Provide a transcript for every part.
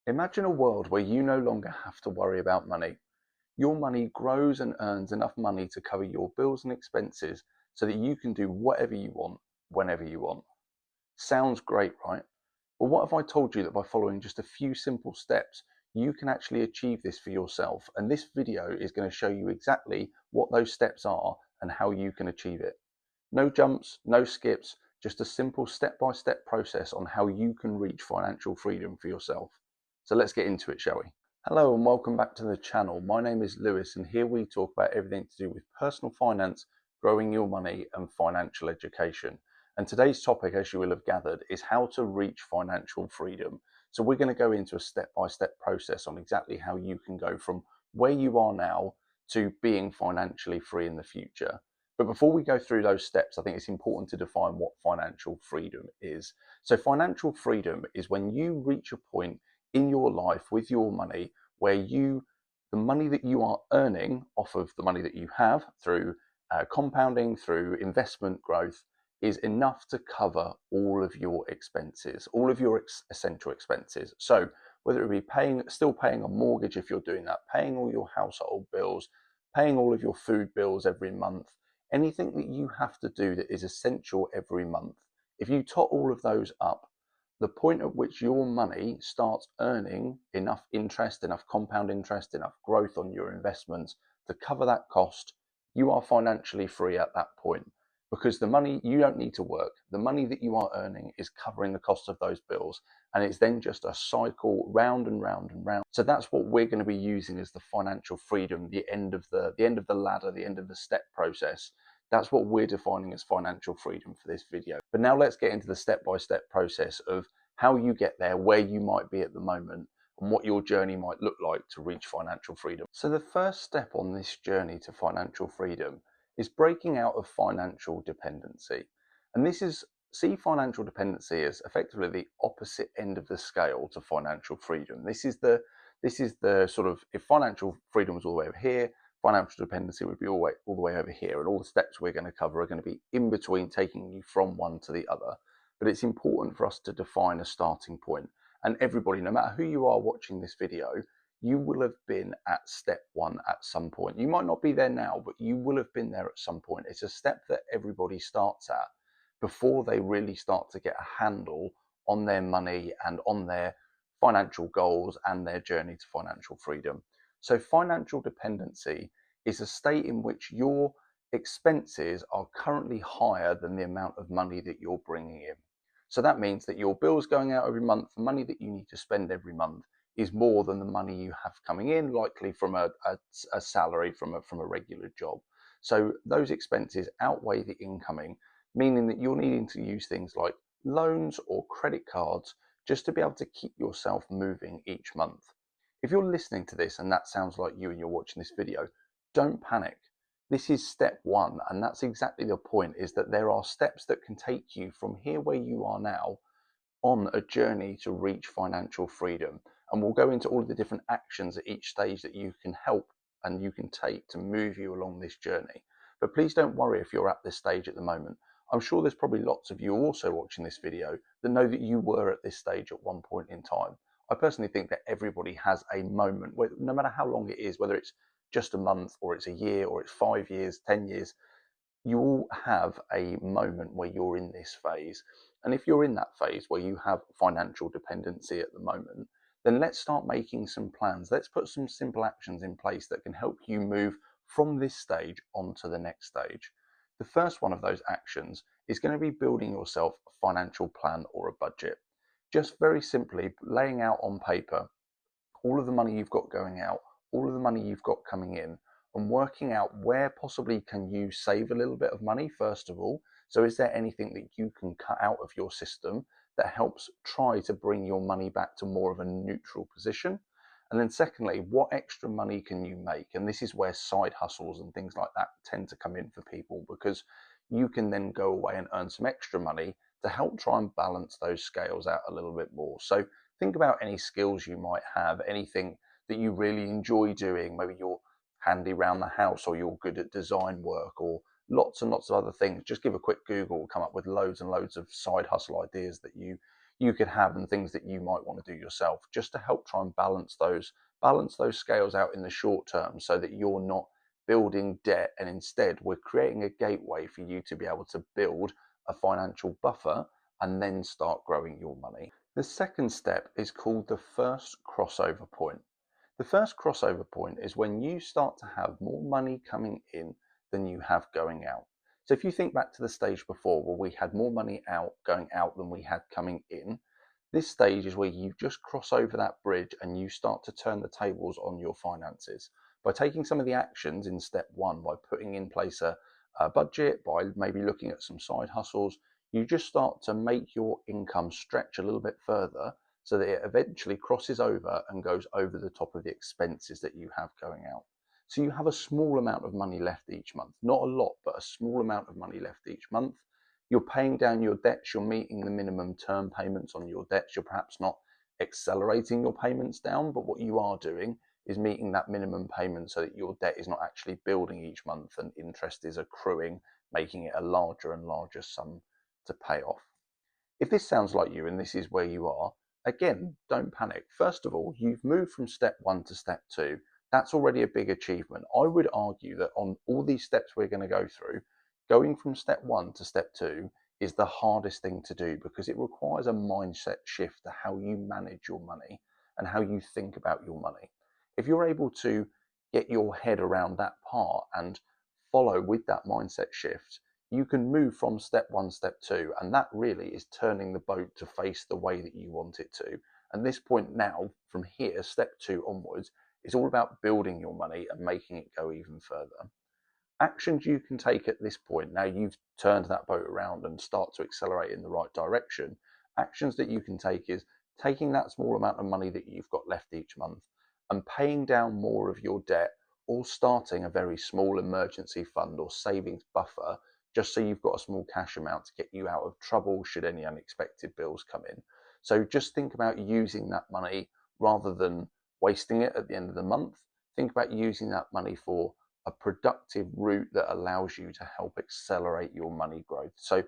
Imagine a world where you no longer have to worry about money. Your money grows and earns enough money to cover your bills and expenses so that you can do whatever you want, whenever you want. Sounds great, right? But what if I told you that by following just a few simple steps, you can actually achieve this for yourself? And this video is going to show you exactly what those steps are and how you can achieve it. No jumps, no skips, just a simple step-by-step process on how you can reach financial freedom for yourself. So let's get into it, shall we? Hello and welcome back to the channel. My name is Lewis and here we talk about everything to do with personal finance, growing your money and financial education. And today's topic, as you will have gathered, is how to reach financial freedom. So we're going to go into a step-by-step process on exactly how you can go from where you are now to being financially free in the future. But before we go through those steps, I think it's important to define what financial freedom is. So financial freedom is when you reach a point in your life with your money where the money that you are earning off of the money that you have through compounding, through investment growth, is enough to cover all of your expenses, all of your essential expenses. So whether it be still paying a mortgage if you're doing that, paying all your household bills, paying all of your food bills every month, anything that you have to do that is essential every month, if you tot all of those up, the point at which your money starts earning enough interest, enough compound interest, enough growth on your investments to cover that cost, you are financially free at that point. Because the money, you don't need to work. The money that you are earning is covering the cost of those bills. And it's then just a cycle round and round and round. So that's what we're going to be using as the financial freedom, the end of the ladder, the end of the step process. That's what we're defining as financial freedom for this video. But now let's get into the step-by-step process of how you get there, where you might be at the moment, and what your journey might look like to reach financial freedom. So the first step on this journey to financial freedom is breaking out of financial dependency. And see financial dependency as effectively the opposite end of the scale to financial freedom. This is the sort of, if financial freedom was all the way over here, financial dependency would be all the way over here, and all the steps we're going to cover are going to be in between, taking you from one to the other. But it's important for us to define a starting point. And everybody, no matter who you are watching this video, you will have been at step one at some point. You might not be there now, but you will have been there at some point. It's a step that everybody starts at before they really start to get a handle on their money and on their financial goals and their journey to financial freedom. So financial dependency is a state in which your expenses are currently higher than the amount of money that you're bringing in. So that means that your bills going out every month, the money that you need to spend every month, is more than the money you have coming in, likely from a salary from a regular job. So those expenses outweigh the incoming, meaning that you're needing to use things like loans or credit cards just to be able to keep yourself moving each month. If you're listening to this and that sounds like you and you're watching this video, don't panic. This is step one, and that's exactly the point, is that there are steps that can take you from here where you are now on a journey to reach financial freedom. And we'll go into all of the different actions at each stage that you can help and you can take to move you along this journey. But please don't worry if you're at this stage at the moment. I'm sure there's probably lots of you also watching this video that know that you were at this stage at one point in time. I personally think that everybody has a moment where, no matter how long it is, whether it's just a month or it's a year or it's 5 years, 10 years, you all have a moment where you're in this phase. And if you're in that phase where you have financial dependency at the moment, then let's start making some plans. Let's put some simple actions in place that can help you move from this stage on to the next stage. The first one of those actions is going to be building yourself a financial plan or a budget. Just very simply laying out on paper all of the money you've got going out, all of the money you've got coming in, and working out where possibly can you save a little bit of money, first of all. So is there anything that you can cut out of your system that helps try to bring your money back to more of a neutral position? And then secondly, what extra money can you make? And this is where side hustles and things like that tend to come in for people, because you can then go away and earn some extra money to help try and balance those scales out a little bit more. So think about any skills you might have, anything that you really enjoy doing. Maybe you're handy around the house, or you're good at design work, or lots and lots of other things. Just give a quick Google, come up with loads and loads of side hustle ideas that you you could have and things that you might want to do yourself, just to help try and balance those scales out in the short term, so that you're not building debt, and instead we're creating a gateway for you to be able to build a financial buffer and then start growing your money. The second step is called the first crossover point. The first crossover point is when you start to have more money coming in than you have going out. So if you think back to the stage before where we had more money going out than we had coming in, this stage is where you just cross over that bridge and you start to turn the tables on your finances by taking some of the actions in step one, by putting in place a budget, by maybe looking at some side hustles. You just start to make your income stretch a little bit further, so that it eventually crosses over and goes over the top of the expenses that you have going out. So you have a small amount of money left each month, not a lot, but a small amount of money left each month. You're paying down your debts, you're meeting the minimum term payments on your debts. You're perhaps not accelerating your payments down, but what you are doing is meeting that minimum payment so that your debt is not actually building each month and interest is accruing, making it a larger and larger sum to pay off. If this sounds like you and this is where you are, again, don't panic. First of all, you've moved from step one to step two. That's already a big achievement. I would argue that on all these steps we're going to go through, going from step one to step two is the hardest thing to do, because it requires a mindset shift to how you manage your money and how you think about your money. If you're able to get your head around that part and follow with that mindset shift, you can move from step one, step two, and that really is turning the boat to face the way that you want it to. And this point now, from here, step two onwards, is all about building your money and making it go even further. Actions you can take at this point, now you've turned that boat around and start to accelerate in the right direction, actions that you can take is taking that small amount of money that you've got left each month and paying down more of your debt, or starting a very small emergency fund or savings buffer, just so you've got a small cash amount to get you out of trouble should any unexpected bills come in. So just think about using that money rather than wasting it at the end of the month. Think about using that money for a productive route that allows you to help accelerate your money growth. So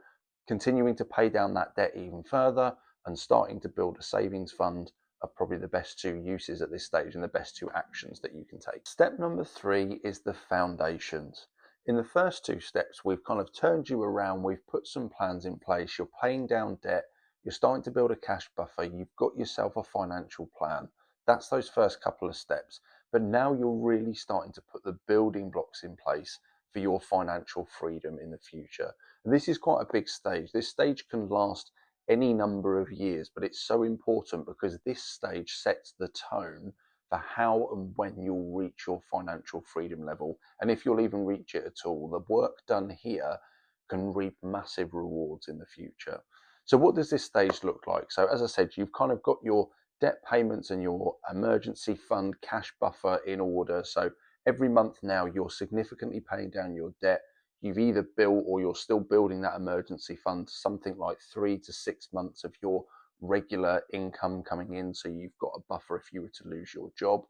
continuing to pay down that debt even further and starting to build a savings fund are probably the best two uses at this stage and the best two actions that you can take. Step number three is the foundations. In the first two steps, we've kind of turned you around, we've put some plans in place, you're paying down debt, you're starting to build a cash buffer, you've got yourself a financial plan. That's those first couple of steps. But now you're really starting to put the building blocks in place for your financial freedom in the future. And this is quite a big stage. This stage can last any number of years, but it's so important because this stage sets the tone for how and when you'll reach your financial freedom level, and if you'll even reach it at all. The work done here can reap massive rewards in the future. So what does this stage look like? So as I said, you've kind of got your debt payments and your emergency fund cash buffer in order. So every month now you're significantly paying down your debt. You've either built or you're still building that emergency fund, something like 3 to 6 months of your regular income coming in, so you've got a buffer if you were to lose your job.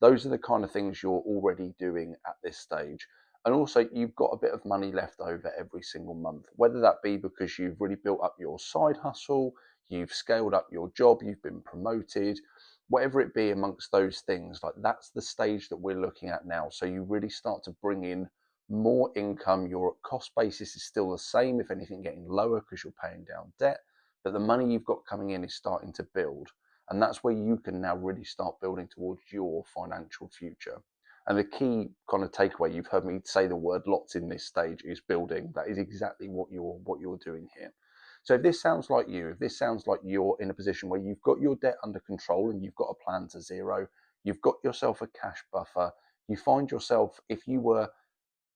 Those are the kind of things you're already doing at this stage. And also you've got a bit of money left over every single month, whether that be because you've really built up your side hustle, you've scaled up your job, you've been promoted, whatever it be amongst those things. Like, that's the stage that we're looking at now. So you really start to bring in more income. Your cost basis is still the same, if anything getting lower because you're paying down debt, but the money you've got coming in is starting to build. And that's where you can now really start building towards your financial future. And the key kind of takeaway, you've heard me say the word lots in this stage, is building. That is exactly what you're doing here. So if this sounds like you, if this sounds like you're in a position where you've got your debt under control and you've got a plan to zero, you've got yourself a cash buffer, you find yourself, if you were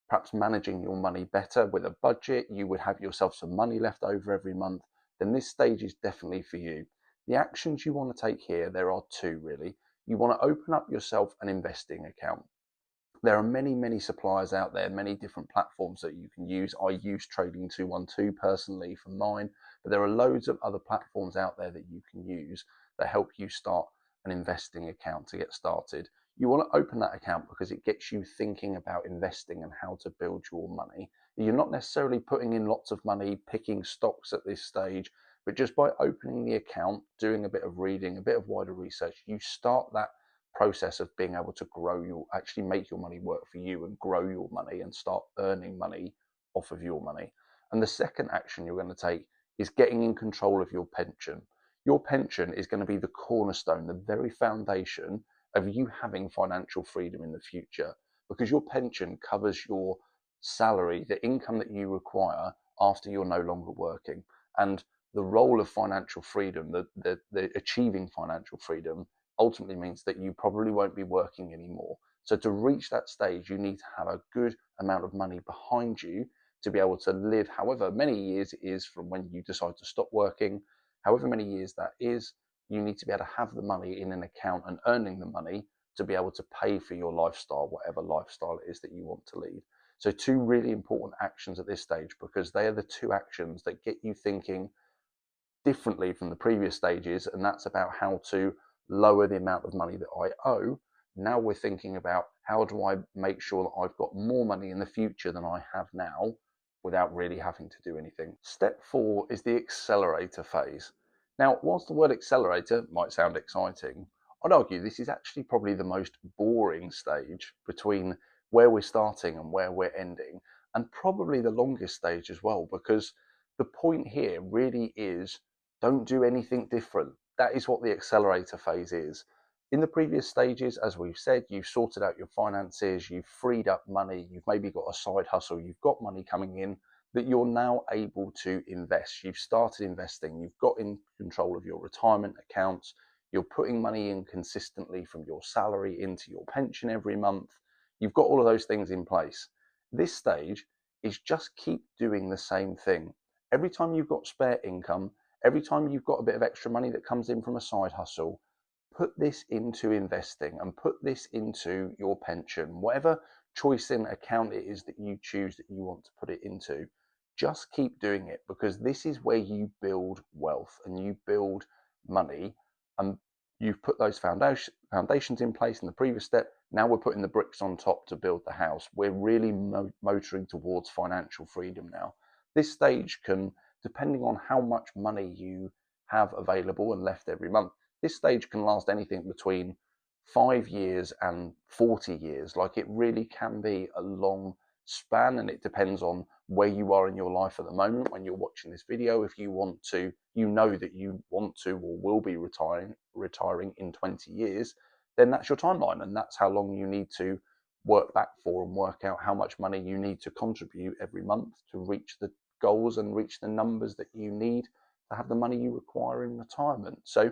perhaps managing your money better with a budget, you would have yourself some money left over every month, then this stage is definitely for you. The actions you want to take here, there are two really. You want to open up yourself an investing account. There are many, many suppliers out there, many different platforms that you can use. I use Trading 212 personally for mine, but there are loads of other platforms out there that you can use that help you start an investing account to get started. You want to open that account because it gets you thinking about investing and how to build your money. You're not necessarily putting in lots of money, picking stocks at this stage, But just by opening the account, doing a bit of reading, a bit of wider research, you start that process of being able to actually make your money work for you and grow your money and start earning money off of your money. And the second action you're going to take is getting in control of your pension. Your pension is going to be the cornerstone, the very foundation of you having financial freedom in the future, because your pension covers your salary, the income that you require after you're no longer working. And the role of financial freedom, the achieving financial freedom, ultimately means that you probably won't be working anymore. So to reach that stage, you need to have a good amount of money behind you to be able to live however many years it is from when you decide to stop working, however many years that is. You need to be able to have the money in an account and earning the money to be able to pay for your lifestyle, whatever lifestyle it is that you want to lead. So two really important actions at this stage, because they are the two actions that get you thinking differently from the previous stages, and that's about how to lower the amount of money that I owe. Now we're thinking about how do I make sure that I've got more money in the future than I have now without really having to do anything. Step 4 is the accelerator phase. Now, whilst the word accelerator might sound exciting, I'd argue this is actually probably the most boring stage between where we're starting and where we're ending, and probably the longest stage as well, because the point here really is don't do anything different. That is what the accelerator phase is. In the previous stages, as we've said, you've sorted out your finances, you've freed up money, you've maybe got a side hustle, you've got money coming in that you're now able to invest. You've started investing, you've got in control of your retirement accounts, you're putting money in consistently from your salary into your pension every month. You've got all of those things in place. This stage is just keep doing the same thing. Every time you've got spare income, every time you've got a bit of extra money that comes in from a side hustle, put this into investing and put this into your pension, whatever choice in account it is that you choose that you want to put it into. Just keep doing it, because this is where you build wealth and you build money, and you've put those foundations in place in the previous step. Now we're putting the bricks on top to build the house. We're really motoring towards financial freedom now. This stage can, depending on how much money you have available and left every month, this stage can last anything between 5 years and 40 years. Like, it really can be a long span, and it depends on where you are in your life at the moment when you're watching this video. If you want to, you know that you want to or will be retiring in 20 years, then that's your timeline, and that's how long you need to work back for and work out how much money you need to contribute every month to reach the goals and reach the numbers that you need to have the money you require in retirement. So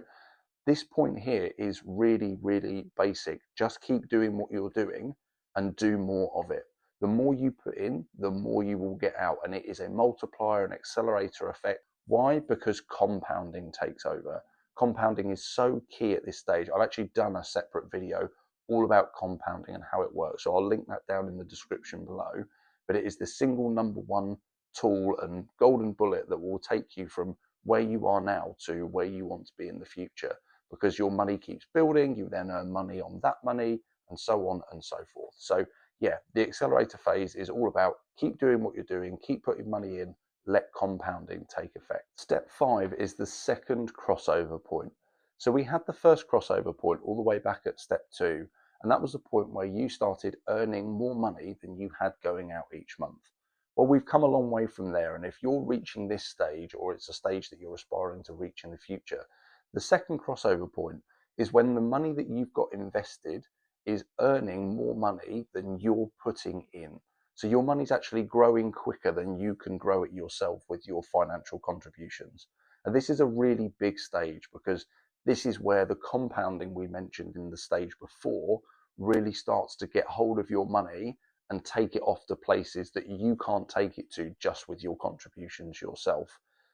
this point here is really, really basic. Just keep doing what you're doing and do more of it. The more you put in, the more you will get out. And it is a multiplier, an accelerator effect. Why? Because compounding takes over. Compounding is so key at this stage. I've actually done a separate video all about compounding and how it works. So I'll link that down in the description below. But it is the single number one tool and golden bullet that will take you from where you are now to where you want to be in the future, because your money keeps building, you then earn money on that money, and so on and so forth. So yeah, the accelerator phase is all about keep doing what you're doing, keep putting money in, let compounding take effect. Step 5 is the second crossover point. So we had the first crossover point all the way back at step 2, and that was the point where you started earning more money than you had going out each month. Well, we've come a long way from there, and if you're reaching this stage, or it's a stage that you're aspiring to reach in the future, the second crossover point is when the money that you've got invested is earning more money than you're putting in. So your money's actually growing quicker than you can grow it yourself with your financial contributions. And this is a really big stage, because this is where the compounding we mentioned in the stage before really starts to get hold of your money and take it off to places that you can't take it to just with your contributions yourself.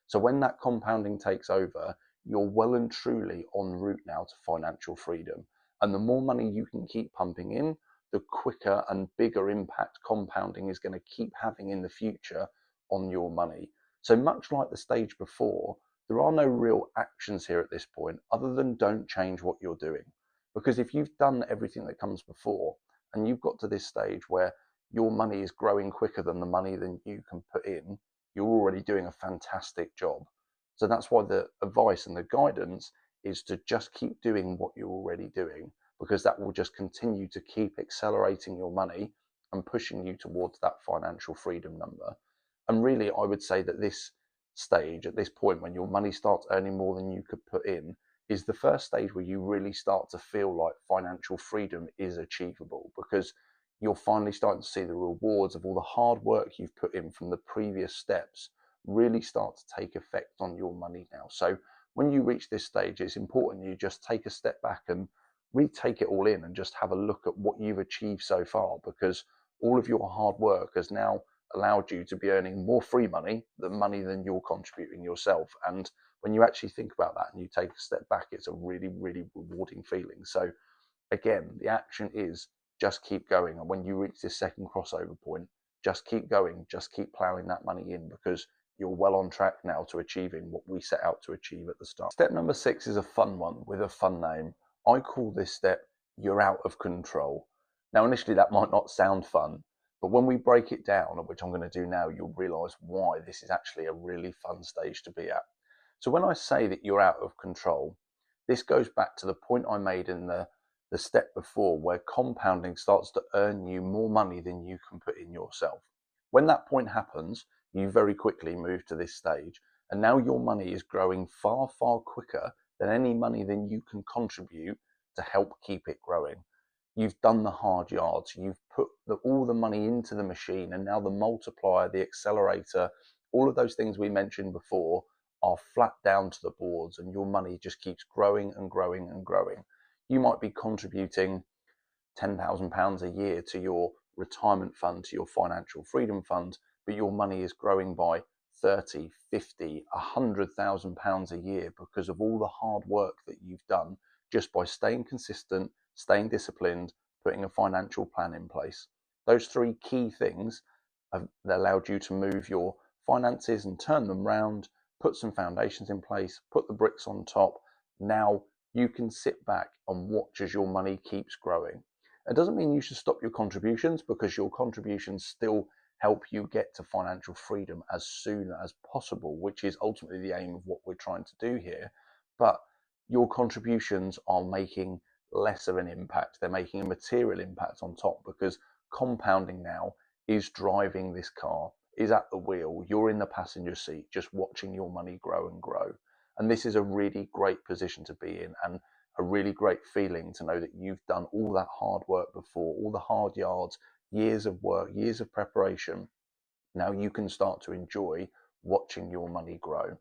So when that compounding takes over, you're well and truly en route now to financial freedom. And the more money you can keep pumping in, the quicker and bigger impact compounding is going to keep having in the future on your money. So much like the stage before, there are no real actions here at this point other than don't change what you're doing. Because if you've done everything that comes before and you've got to this stage where your money is growing quicker than the money than you can put in, you're already doing a fantastic job. So that's why the advice and the guidance is to just keep doing what you're already doing, because that will just continue to keep accelerating your money and pushing you towards that financial freedom number. And really, I would say that this stage, at this point, when your money starts earning more than you could put in, is the first stage where you really start to feel like financial freedom is achievable, because you're finally starting to see the rewards of all the hard work you've put in from the previous steps really start to take effect on your money now. So when you reach this stage, it's important you just take a step back and really take it all in and just have a look at what you've achieved so far, because all of your hard work has now allowed you to be earning more free money than you're contributing yourself. And when you actually think about that and you take a step back, it's a really, really rewarding feeling. So again, the action is just keep going. And when you reach this second crossover point, just keep going, just keep plowing that money in, because you're well on track now to achieving what we set out to achieve at the start. Step number 6 is a fun one with a fun name. I call this step, you're out of control. Now, initially that might not sound fun, but when we break it down, which I'm going to do now, you'll realize why this is actually a really fun stage to be at. So when I say that you're out of control, this goes back to the point I made in the step before, where compounding starts to earn you more money than you can put in yourself. When that point happens, you very quickly move to this stage, and now your money is growing far, far quicker than any money than you can contribute to help keep it growing. You've done the hard yards, you've put all the money into the machine, and now the multiplier, the accelerator, all of those things we mentioned before are flat down to the boards, and your money just keeps growing and growing and growing. You might be contributing £10,000 a year to your retirement fund, to your financial freedom fund, but your money is growing by 30, 50, £100,000 a year because of all the hard work that you've done just by staying consistent, staying disciplined, putting a financial plan in place. Those 3 key things have allowed you to move your finances and turn them round, put some foundations in place, put the bricks on top. Now you can sit back and watch as your money keeps growing. It doesn't mean you should stop your contributions, because your contributions still help you get to financial freedom as soon as possible, which is ultimately the aim of what we're trying to do here. But your contributions are making less of an impact. They're making a material impact on top, because compounding now is driving this car, is at the wheel. You're in the passenger seat, just watching your money grow and grow. And this is a really great position to be in, and a really great feeling to know that you've done all that hard work before, all the hard yards, years of work, years of preparation. Now you can start to enjoy watching your money grow.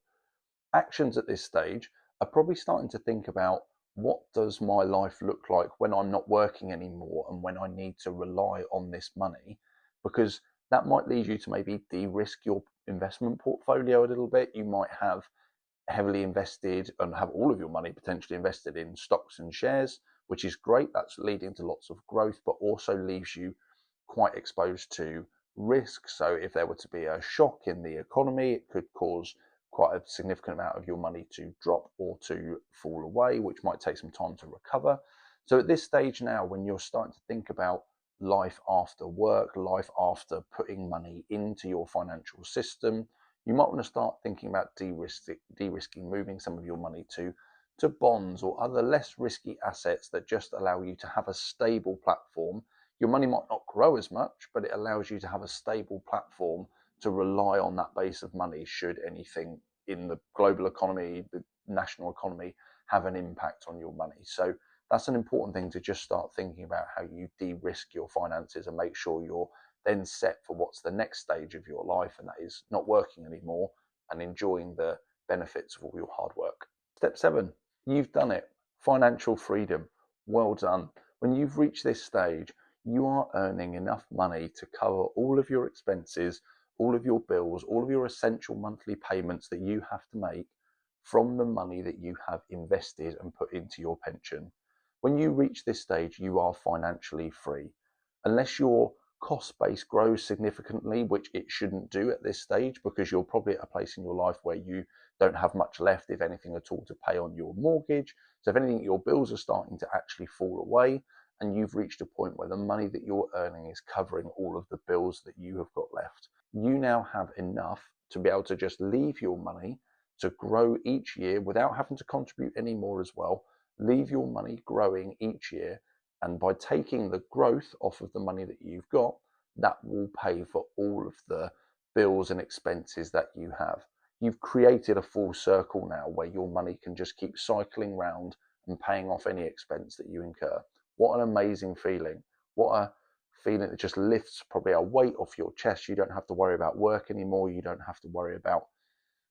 Actions at this stage are probably starting to think about, what does my life look like when I'm not working anymore and when I need to rely on this money? Because that might lead you to maybe de-risk your investment portfolio a little bit. You might have heavily invested and have all of your money potentially invested in stocks and shares, which is great. That's leading to lots of growth, but also leaves you quite exposed to risk. So if there were to be a shock in the economy, it could cause quite a significant amount of your money to drop or to fall away, which might take some time to recover. So at this stage now, when you're starting to think about life after work, life after putting money into your financial system, you might want to start thinking about de-risking, moving some of your money to bonds or other less risky assets that just allow you to have a stable platform. Your money might not grow as much, but it allows you to have a stable platform to rely on that base of money should anything in the global economy, the national economy, have an impact on your money. So that's an important thing to just start thinking about, how you de-risk your finances and make sure you're then set for what's the next stage of your life, and that is not working anymore and enjoying the benefits of all your hard work. Step 7, you've done it. Financial freedom. Well done. When you've reached this stage, you are earning enough money to cover all of your expenses, all of your bills, all of your essential monthly payments that you have to make from the money that you have invested and put into your pension. When you reach this stage, you are financially free. Unless your cost base grows significantly, which it shouldn't do at this stage, because you're probably at a place in your life where you don't have much left, if anything at all, to pay on your mortgage. So if anything, your bills are starting to actually fall away, and you've reached a point where the money that you're earning is covering all of the bills that you have got left. You now have enough to be able to just leave your money to grow each year without having to contribute any more as well. Leave your money growing each year, and by taking the growth off of the money that you've got, that will pay for all of the bills and expenses that you have. You've created a full circle now where your money can just keep cycling round and paying off any expense that you incur. What an amazing feeling. What a feeling that just lifts probably a weight off your chest. You don't have to worry about work anymore. You don't have to worry about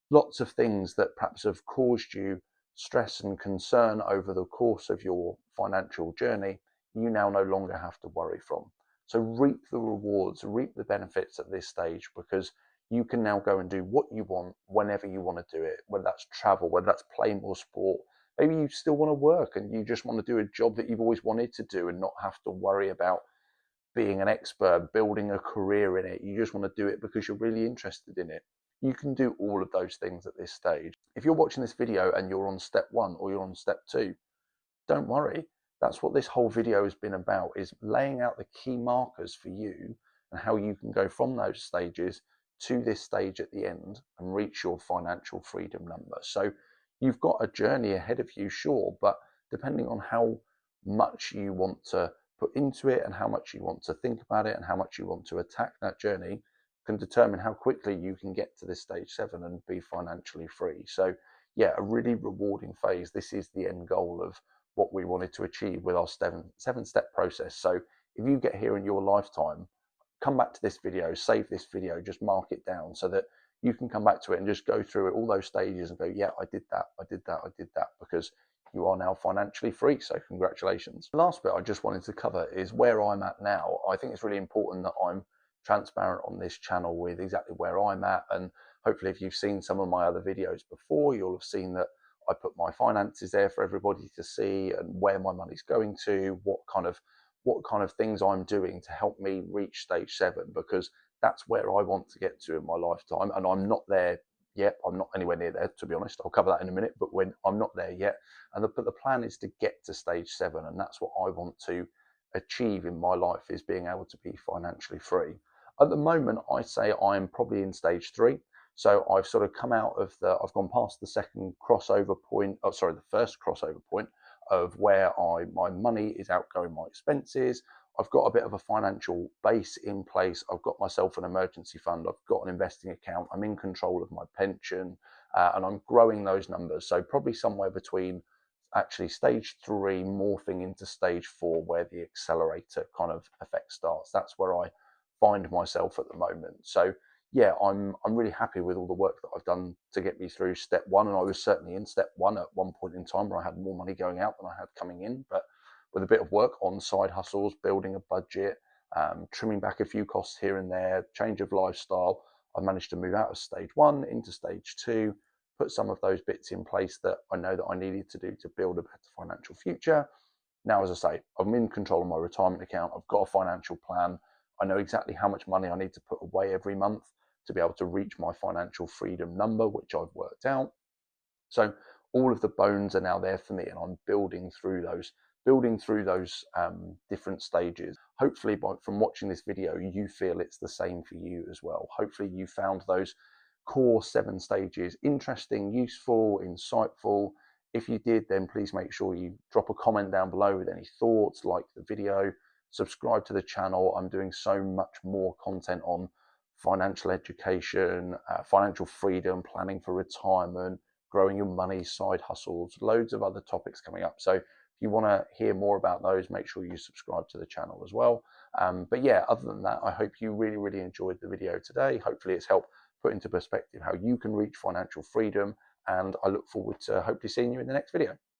lots of things that perhaps have caused you stress and concern over the course of your financial journey. You now no longer have to worry from. So reap the rewards, reap the benefits at this stage, because you can now go and do what you want whenever you want to do it, whether that's travel, whether that's play more sport. Maybe you still want to work and you just want to do a job that you've always wanted to do and not have to worry about being an expert, building a career in it. You just want to do it because you're really interested in it. You can do all of those things at this stage. If you're watching this video and you're on step 1 or you're on step 2, don't worry. That's what this whole video has been about, is laying out the key markers for you and how you can go from those stages to this stage at the end and reach your financial freedom number. So you've got a journey ahead of you, sure, but depending on how much you want to put into it and how much you want to think about it and how much you want to attack that journey can determine how quickly you can get to this stage 7 and be financially free. So yeah, a really rewarding phase. This is the end goal of what we wanted to achieve with our 7-step process. So if you get here in your lifetime, come back to this video, save this video, just mark it down so that you can come back to it and just go through it, all those stages, and go, yeah, I did that, I did that, I did that, because you are now financially free. So congratulations. The last bit I just wanted to cover is where I'm at now. I think it's really important that I'm transparent on this channel with exactly where I'm at, and hopefully if you've seen some of my other videos before, you'll have seen that I put my finances there for everybody to see and where my money's going to, what kind of things I'm doing to help me reach stage 7, because that's where I want to get to in my lifetime. And I'm not there yet. I'm not anywhere near there, to be honest. I'll cover that in a minute, but when I'm not there yet. But the plan is to get to stage 7, and that's what I want to achieve in my life, is being able to be financially free. At the moment, I say I'm probably in stage 3. So I've sort of come out of I've gone past the second crossover point, the first crossover point of where my money is outgoing my expenses. I've got a bit of a financial base in place. I've got myself an emergency fund. I've got an investing account. I'm in control of my pension, and I'm growing those numbers. So probably somewhere between actually stage 3 morphing into stage 4, where the accelerator kind of effect starts. That's where I find myself at the moment. So yeah, I'm really happy with all the work that I've done to get me through step 1. And I was certainly in step 1 at one point in time where I had more money going out than I had coming in. But with a bit of work on side hustles, building a budget, trimming back a few costs here and there, change of lifestyle, I managed to move out of stage 1 into stage 2, put some of those bits in place that I know that I needed to do to build a better financial future. Now, as I say, I'm in control of my retirement account. I've got a financial plan. I know exactly how much money I need to put away every month to be able to reach my financial freedom number, which I've worked out. So all of the bones are now there for me, and I'm building through those different stages. Hopefully from watching this video, you feel it's the same for you as well. Hopefully you found those core 7 stages interesting, useful, insightful. If you did, then please make sure you drop a comment down below with any thoughts, like the video, subscribe to the channel. I'm doing so much more content on financial education, financial freedom, planning for retirement, growing your money, side hustles, loads of other topics coming up. So if you want to hear more about those, make sure you subscribe to the channel as well. But yeah, other than that, I hope you really, really enjoyed the video today. Hopefully it's helped put into perspective how you can reach financial freedom, and I look forward to hopefully seeing you in the next video.